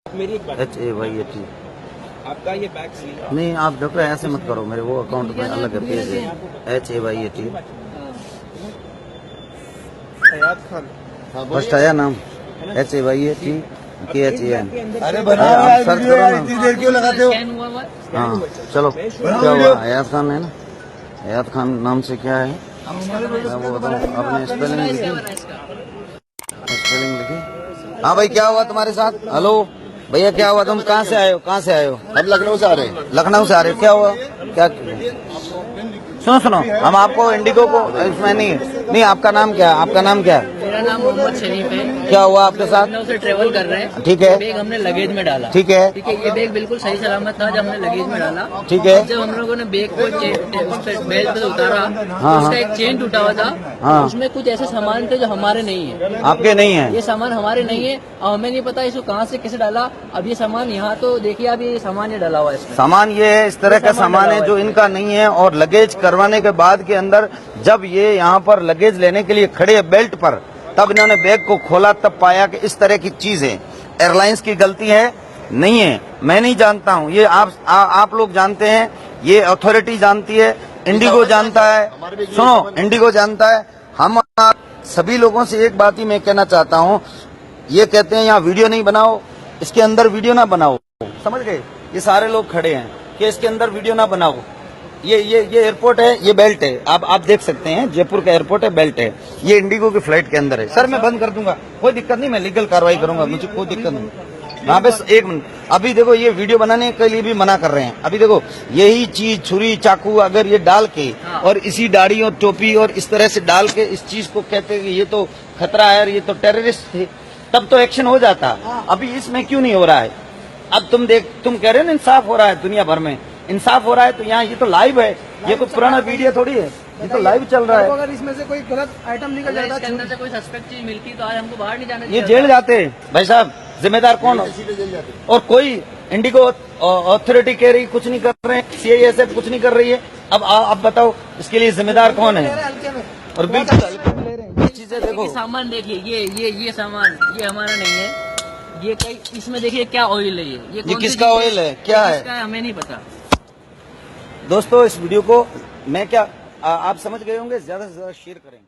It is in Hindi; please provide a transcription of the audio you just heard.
मेरी एक बात HAYAT आपका ये बैग नहीं, आप डॉक्टर ऐसे मत करो, मेरे वो अकाउंट में अलग है पेज है HAYAT फर्स्ट आया नाम HAYAT KHAN। अरे बनाओ यार वीडियो यार, इतनी देर क्यों लगाते हो? हाँ चलो, क्या हुआ? हयात खान है ना, हयात खान नाम से क्या है मैं वो बताऊँ। आपने स्पेलिंग लिखी? हाँ भाई, क्या हुआ तुम्हारे साथ? हेलो भैया, क्या हुआ? तुम कहाँ से आए हो? कहाँ से आए हो? हम लखनऊ से आ रहे हैं। लखनऊ से आ रहे हो? क्या हुआ? क्या? सुनो सुनो, हम आपको इंडिगो को इसमें नहीं, आपका नाम क्या है? आपका नाम क्या है? मेरा नाम मोहम्मद शरीफ है। क्या हुआ आपके साथ? लखनऊ से ट्रेवल कर रहे हैं। ठीक है। बैग हमने लगेज में डाला। ठीक है। ठीक है, ये बैग बिल्कुल सही सलामत था जब हमने लगेज में डाला। ठीक है। जब हम लोगों ने बैग को बेल्ट पे उतारा, हाँ, उसका एक चेन टूटा हुआ था। हाँ। उसमें कुछ ऐसे सामान थे जो हमारे नहीं है। आपके नहीं है? ये सामान हमारे नहीं है और हमें नहीं पता इसको कहाँ से कैसे डाला। अब ये सामान यहाँ तो देखिए, अब ये सामान ये डाला हुआ है इसमें। सामान ये है, इस तरह का सामान है जो इनका नहीं है। और लगेज करवाने के बाद के अंदर जब ये यहाँ पर लगेज लेने के लिए खड़े है बेल्ट पर, तब इन्होंने बैग को खोला, तब पाया कि इस तरह की चीज है। एयरलाइंस की गलती है नहीं है, मैं नहीं जानता हूँ, ये आप लोग जानते हैं, ये अथॉरिटी जानती है, इंडिगो जानता है। सुनो, इंडिगो जानता है। हम सभी लोगों से एक बात ही मैं कहना चाहता हूँ, ये कहते हैं यहाँ वीडियो नहीं बनाओ, इसके अंदर वीडियो ना बनाओ, समझ गए? ये सारे लोग खड़े हैं कि इसके अंदर वीडियो ना बनाओ। ये एयरपोर्ट है, ये बेल्ट है, आप देख सकते हैं, जयपुर का एयरपोर्ट है, बेल्ट है, ये इंडिगो की फ्लाइट के अंदर है। सर मैं बंद कर दूंगा, कोई दिक्कत नहीं, मैं लीगल कार्रवाई करूंगा, मुझे कोई दिक्कत नहीं। यहाँ पे एक मिनट, अभी देखो ये वीडियो बनाने के लिए भी मना कर रहे हैं। अभी देखो यही चीज, छुरी चाकू अगर ये डाल के और इसी दाढ़ी और टोपी और इस तरह से डाल के इस चीज को कहते हैं कि ये तो खतरा है, ये तो टेररिस्ट थे, तब तो एक्शन हो जाता। अभी इसमें क्यों नहीं हो रहा है? अब तुम कह रहे हो ना इंसाफ हो रहा है, दुनिया भर में इंसाफ हो रहा है, तो यहाँ ये तो लाइव है, ये कोई पुराना वीडियो थोड़ी है, ये तो लाइव चल रहा है। अगर इसमें से कोई गलत आइटम निकल जाता, इसके अंदर से कोई सस्पेक्ट चीज मिलती तो आज हमको बाहर नहीं जाना ये चाहिए। जेल जाते भाई साहब, जिम्मेदार कौन हो? और कोई इंडिगो अथॉरिटी कह रही कुछ नहीं कर रहे हैं, CISF कुछ नहीं कर रही है। अब बताओ इसके लिए जिम्मेदार कौन है? और बिल्कुल चीजें देखो, सामान देखिए, ये सामान ये हमारा नहीं है। ये कई इसमें देखिए क्या ऑयल है, ये किसका ऑयल है, क्या है, हमें नहीं पता। दोस्तों इस वीडियो को मैं क्या आप समझ गए होंगे, ज्यादा से ज्यादा शेयर करें।